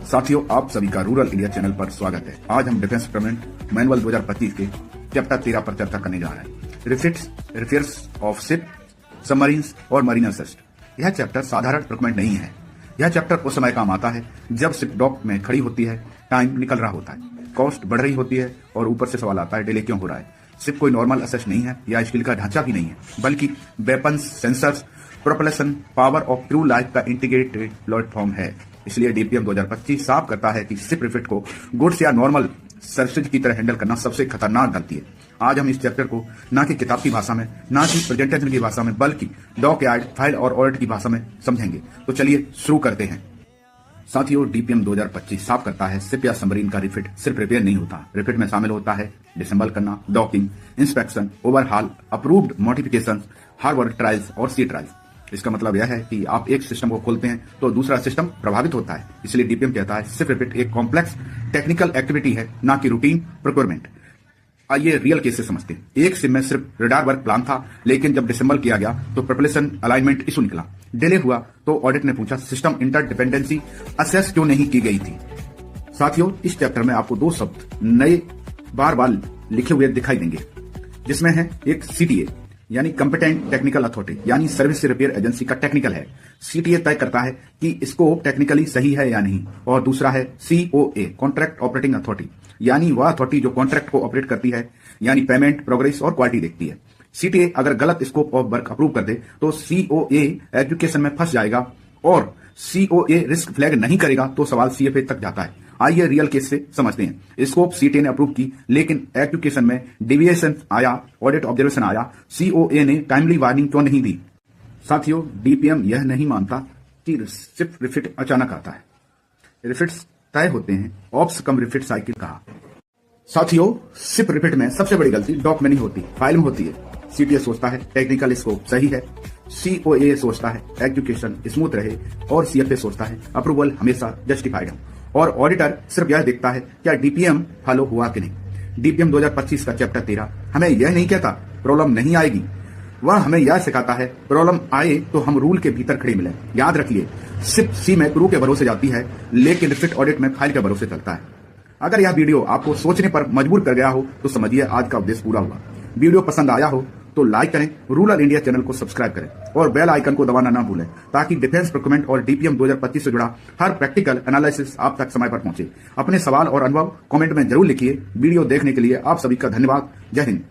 साथियों, आप सभी का रूरल इंडिया चैनल पर स्वागत है। आज हम डिफेंस प्रोक्योरमेंट मैनुअल 2025 के चैप्टर 13 पर चर्चा करने जा रहे हैं। रिफिट्स, रिपेयर्स ऑफ शिप, सबमरीन्स और मरीन असिस्ट। यह चैप्टर साधारण प्रोक्योरमेंट नहीं है। यह चैप्टर उस समय काम आता है जब शिप डॉक में खड़ी होती है, टाइम निकल रहा होता है, कॉस्ट बढ़ रही होती है और ऊपर से सवाल आता है डिले क्यों हो रहा है। शिप कोई नॉर्मल असेस नहीं है या स्किल का ढांचा भी नहीं है, बल्कि weapons, sensors, propulsion, power of true life का इंटीग्रेटेड प्लेटफॉर्म है। इसलिए डीपीएम 2025 साफ करता है कि शिप रिफिट को गुड्स या नॉर्मल सर्विसेज की तरह हैंडल करना सबसे खतरनाक गलती है। आज हम इस चैप्टर को ना कि किताब की भाषा में, ना कि प्रेजेंटेशन की भाषा में, बल्कि डॉकयार्ड, फाइल और ऑडिट की भाषा में समझेंगे। तो चलिए शुरू करते हैं। साथियों, डीपीएम 2025 साफ करता है शिप या सबमरीन का रिफिट सिर्फ रिपेयर नहीं होता। रिफिट में शामिल होता है डिसेंबल करना, docking, inspection, overhaul, approved modification, harbour trials और सी ट्रायल्स। इसका मतलब यह है कि आप एक सिस्टम को खोलते हैं तो दूसरा सिस्टम प्रभावित होता है। इसलिए डीपीएम कहता है शिप रिफिट एक कॉम्प्लेक्स टेक्निकल एक्टिविटी है, ना कि रूटीन प्रोक्योरमेंट। आइए रियल केस से समझते हैं। एक शिप में सिर्फ रडार वर्क प्लान था, लेकिन जब डिसेंबल किया गया तो प्रोपल्शन अलाइनमेंट इशू निकला, डिले हुआ तो ऑडिट ने पूछा सिस्टम इंटरडिपेंडेंसी असेस क्यों नहीं की गई थी। साथियों, इस चैप्टर में आपको दो शब्द नए बार बार लिखे हुए दिखाई देंगे, जिसमें है एक सीटीए यानी कंपिटेंट टेक्निकल अथॉरिटी, यानी सर्विस रिपेयर एजेंसी का टेक्निकल है। सीटीए तय करता है कि स्कोप टेक्निकली सही है या नहीं। और दूसरा है सीओए, कॉन्ट्रैक्ट ऑपरेटिंग अथॉरिटी, यानी वह अथॉरिटी जो कॉन्ट्रैक्ट को ऑपरेट करती है, यानी पेमेंट, प्रोग्रेस और क्वालिटी देखती है। सीटीए अगर गलत स्कोप ऑफ वर्क अप्रूव कर दे तो सीओए एजुकेशन में फंस जाएगा, और सीओए रिस्क फ्लैग नहीं करेगा तो सवाल सीएफए तक जाता है। आइए रियल केस से समझते हैं। स्कोप सीटीए ने अप्रूव की, लेकिन एजुकेशन में डिविएशन आया, ऑडिट ऑब्जर्वेशन आया, सीओए ने टाइमली वार्निंग क्यों नहीं दी। साथियों, डीपीएम यह नहीं मानता कि शिप रिफिट अचानक आता है। रिफिट्स तय होते हैं, ऑप्स कम रिफिट साइकिल कहा। साथियों, शिप रिफिट में सबसे बड़ी गलती डॉक में नहीं होती, फाइल में होती है। सीटीए सोचता है टेक्निकल स्कोप सही है, सीओए सोचता है एजुकेशन स्मूथ रहे, और सीएफए सोचता है अप्रूवल हमेशा जस्टिफाइड है। और ऑडिटर सिर्फ यह देखता है क्या डीपीएम फॉलो हुआ कि नहीं। डीपीएम 2025 का चैप्टर 13 हमें यह नहीं कहता प्रॉब्लम नहीं आएगी, वह हमें यह सिखाता है प्रॉब्लम आए तो हम रूल के भीतर खड़े मिले। याद रखिए, शिप सी में क्रू के भरोसे जाती है, लेकिन रिफिट ऑडिट में फाइल के भरोसे चलता है। अगर यह वीडियो आपको सोचने पर मजबूर कर गया हो तो समझिए आज का उद्देश्य पूरा हुआ। वीडियो पसंद आया हो तो लाइक करें, रूरल इंडिया चैनल को सब्सक्राइब करें और बेल आइकन को दबाना ना भूलें, ताकि डिफेंस प्रोक्योरमेंट और डीपीएम 2025 से जुड़ा हर प्रैक्टिकल एनालिसिस आप तक समय पर पहुंचे। अपने सवाल और अनुभव कमेंट में जरूर लिखिए। वीडियो देखने के लिए आप सभी का धन्यवाद। जय हिंद।